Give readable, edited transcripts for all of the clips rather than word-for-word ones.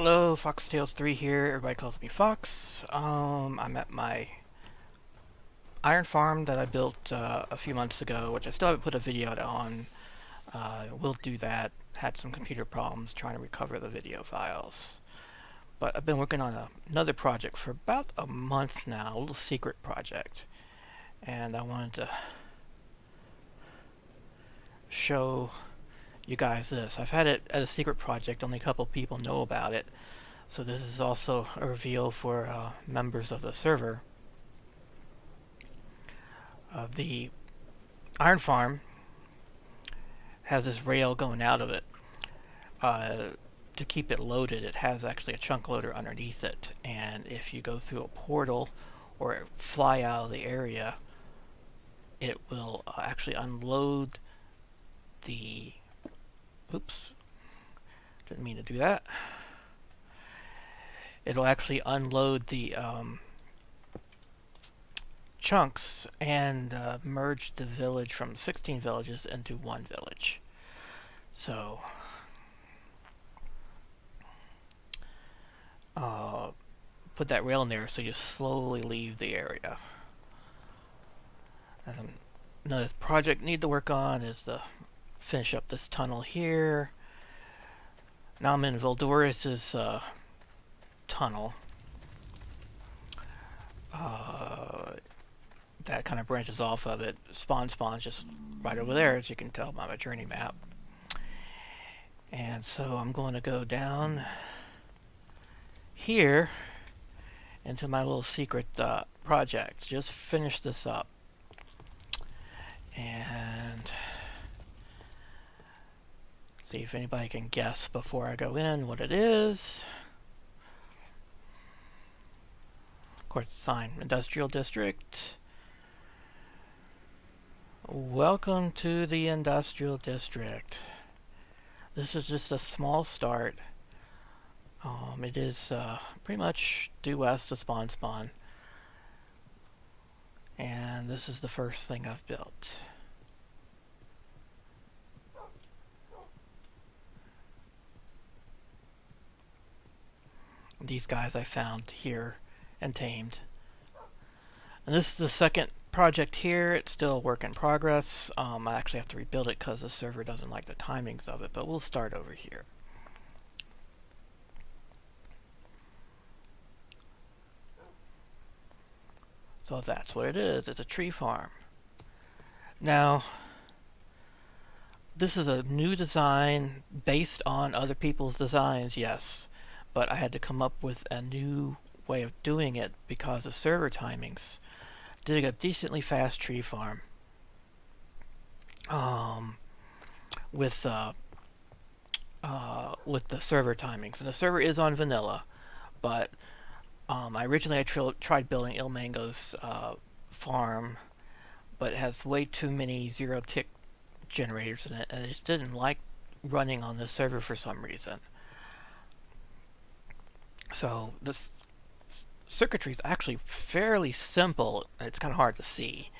Hello, Foxtails3 here. Everybody calls me Fox. I'm at my iron farm that I built a few months ago, which I still haven't put a video on. We'll do that. Had some computer problems trying to recover the video files. But I've been working on another project for about a month now, a little secret project. And I wanted to show you guys this. I've had it as a secret project, only a couple people know about it. So this is also a reveal for members of the server. The iron farm has this rail going out of it. To keep it loaded, it has actually a chunk loader underneath it, and if you go through a portal or fly out of the area, it will actually unload the... Oops, didn't mean to do that. It'll actually unload the chunks and merge the village from 16 villages into one village. So put that rail in there so you slowly leave the area. Another project need to work on is to finish up this tunnel here. Now I'm in Voldorius's tunnel. That kind of branches off of it. Spawn's just right over there, as you can tell by my journey map. And so I'm going to go down here into my little secret project. Just finish this up. And see if anybody can guess before I go in what it is. Of course, the sign, Industrial District. Welcome to the Industrial District. This is just a small start. It is pretty much due west of Spawn. And this is the first thing I've built. These guys I found here and tamed. And this is the second project here. It's still a work in progress. I actually have to rebuild it because the server doesn't like the timings of it, but we'll start over here. So that's what it is. It's a tree farm. Now, this is a new design based on other people's designs, yes. But I had to come up with a new way of doing it because of server timings. Did a decently fast tree farm with the server timings, and the server is on vanilla. But I originally tried building Ilmango's farm, but it has way too many zero tick generators in it, and I just didn't like running on the server for some reason. So this circuitry is actually fairly simple. It's kind of hard to see,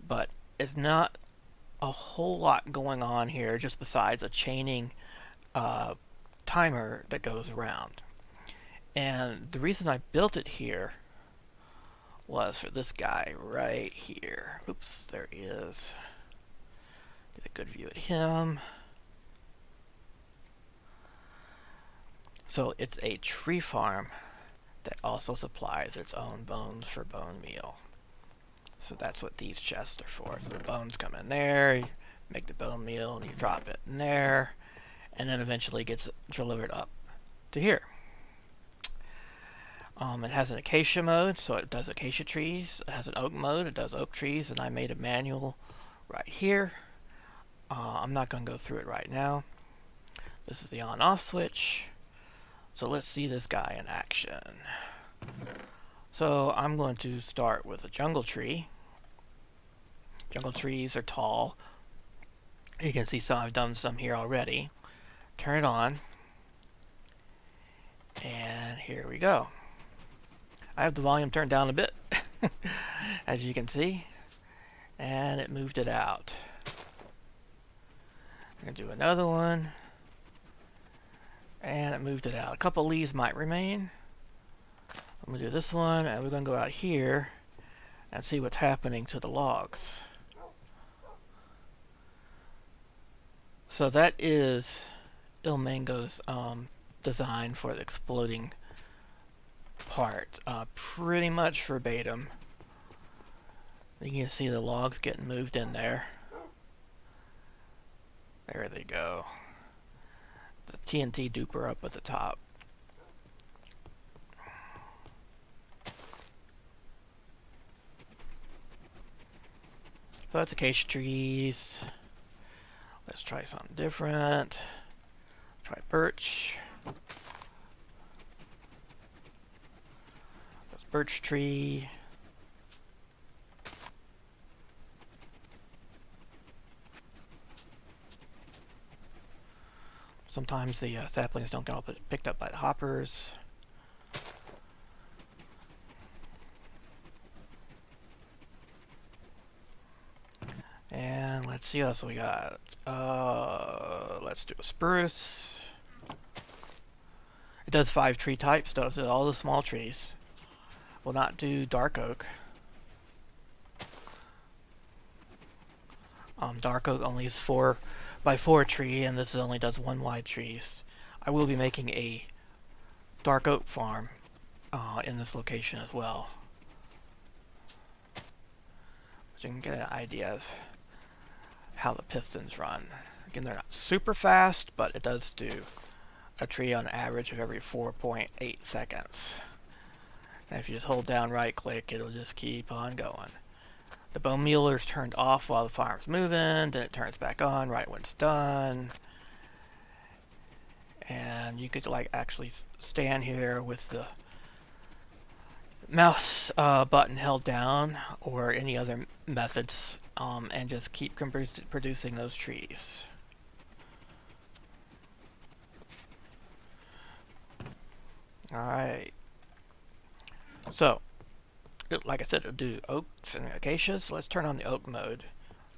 but it's not a whole lot going on here just besides a chaining timer that goes around. And the reason I built it here was for this guy right here. Oops, there he is. Get a good view at him. So it's a tree farm that also supplies its own bones for bone meal. So that's what these chests are for. So the bones come in there, you make the bone meal, and you drop it in there, and then eventually it gets delivered up to here. It has an acacia mode, so it does acacia trees. It has an oak mode, it does oak trees, and I made a manual right here. I'm not going to go through it right now. This is the on-off switch. So let's see this guy in action. So I'm going to start with a jungle tree. Jungle trees are tall. You can see some, I've done some here already. Turn it on. And here we go. I have the volume turned down a bit, as you can see. And it moved it out. I'm going to do another one. And it moved it out. A couple leaves might remain. I'm going to do this one, and we're going to go out here and see what's happening to the logs. So that is Ilmango's design for the exploding part. Pretty much verbatim. You can see the logs getting moved in there. There they go. The TNT duper up at the top. So that's acacia trees. Let's try something different. Try birch. That's birch tree. Sometimes the saplings don't get all picked up by the hoppers. And let's see what else we got. Let's do a spruce. It does 5 tree types, does all the small trees. Will not do dark oak. Dark oak only is 4x4 tree, and this only does 1 wide trees. I will be making a dark oak farm in this location as well. But you can get an idea of how the pistons run. Again, they're not super fast, but it does do a tree on average of every 4.8 seconds. And if you just hold down right click, it'll just keep on going. The bone mealer's turned off while the farm's moving, then it turns back on right when it's done. And you could like actually stand here with the mouse button held down or any other methods and just keep producing those trees. Alright. So, like I said, it'll do oaks and acacias. Let's turn on the oak mode.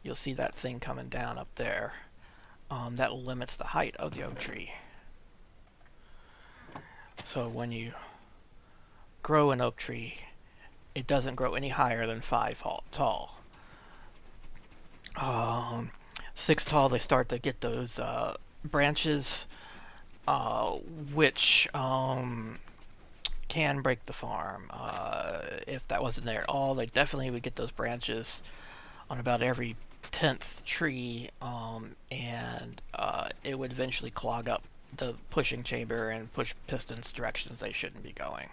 You'll see that thing coming down up there. That limits the height of the oak tree. So when you grow an oak tree, it doesn't grow any higher than 5 tall. 6 tall, they start to get those branches, which can break the farm. If that wasn't there at all, they definitely would get those branches on about every 10th tree, and it would eventually clog up the pushing chamber and push pistons directions they shouldn't be going.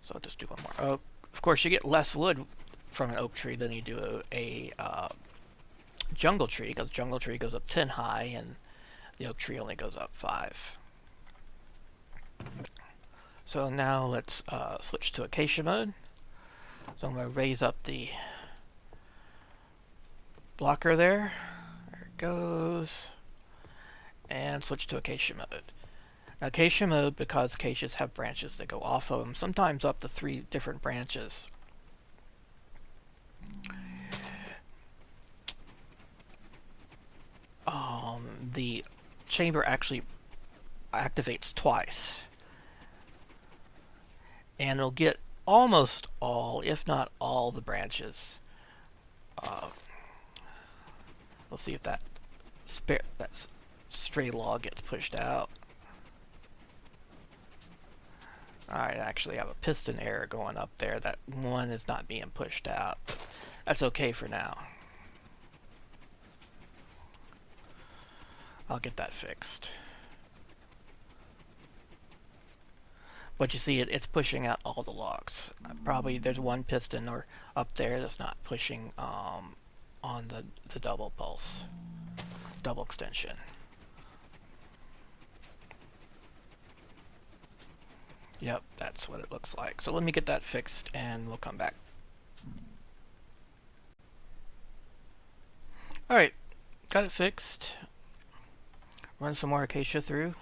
So I'll just do one more oak. Of course, you get less wood from an oak tree than you do a jungle tree, because jungle tree goes up 10 high and the oak tree only goes up 5. So now let's switch to acacia mode. So I'm going to raise up the blocker there. There it goes. And switch to acacia mode. Now, acacia mode, because acacias have branches that go off of them, sometimes up to 3 different branches. The chamber actually activates twice. And it'll get almost all, if not all, the branches. We'll see if that stray log gets pushed out. Alright, I actually have a piston error going up there. That one is not being pushed out. But that's okay for now. I'll get that fixed. But you see, it's pushing out all the logs. Probably there's one piston or up there that's not pushing on the double pulse, double extension. Yep, that's what it looks like. So let me get that fixed and we'll come back. Alright, got it fixed. Run some more acacia through.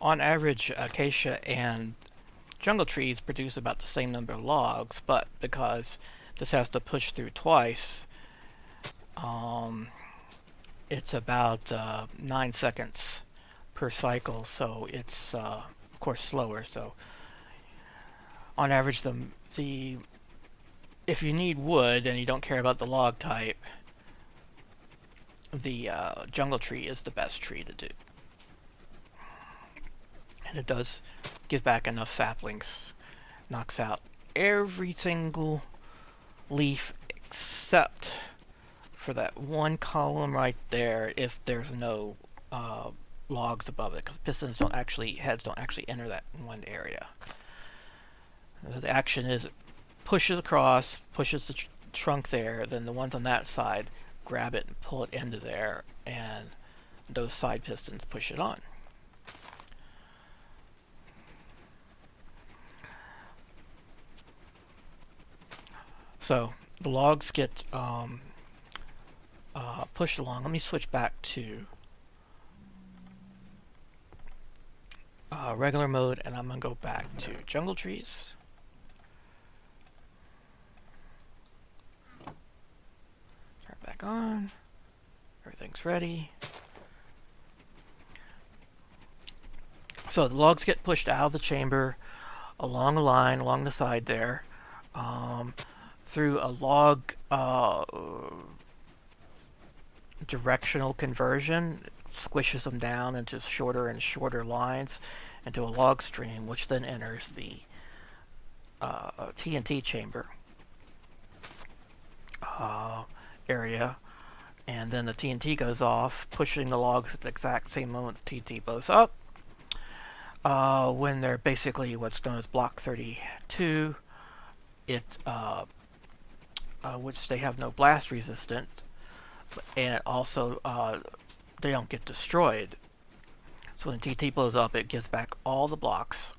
On average, acacia and jungle trees produce about the same number of logs, but because this has to push through twice. It's about 9 seconds per cycle, so it's of course slower. So on average, if you need wood and you don't care about the log type, the jungle tree is the best tree to do, and it does give back enough saplings. Knocks out every single leaf except for that one column right there if there's no logs above it, because heads don't actually enter that one area. The action is it pushes across, pushes the trunk there, then the ones on that side grab it and pull it into there, and those side pistons push it on. So the logs get pushed along. Let me switch back to regular mode, and I'm going to go back to jungle trees. Turn it back on. Everything's ready. So the logs get pushed out of the chamber along a line, along the side there, through a log directional conversion. It squishes them down into shorter and shorter lines into a log stream, which then enters the TNT chamber area, and then the TNT goes off, pushing the logs at the exact same moment the TNT blows up. When they're basically what's known as block 32, which they have no blast resistance, and it also they don't get destroyed. So when the TNT blows up, it gives back all the blocks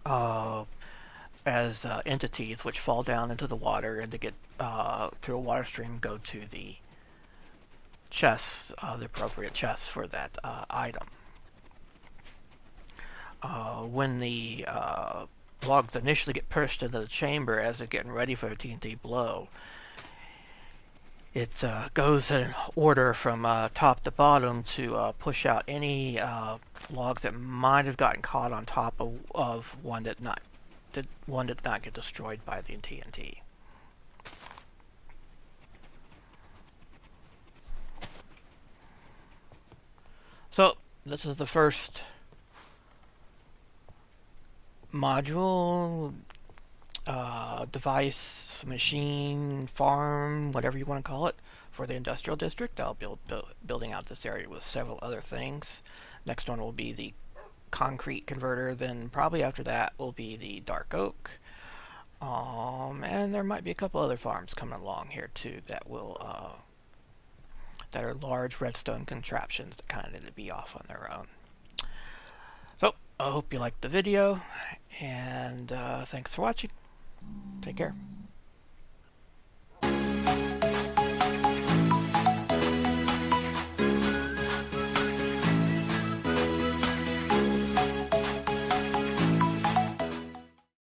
as entities, which fall down into the water, and to get through a water stream go to the chests, the appropriate chests for that item. When the logs initially get pushed into the chamber as they're getting ready for a TNT blow, it goes in order from top to bottom to push out any logs that might have gotten caught on top of one that did not get destroyed by the TNT. So this is the first module, device, machine, farm, whatever you want to call it, for the industrial district. I'll be building out this area with several other things. Next one will be the concrete converter, then probably after that will be the dark oak, and there might be a couple other farms coming along here too that will that are large redstone contraptions that kind of need to be off on their own. So I hope you liked the video, and thanks for watching. Take care.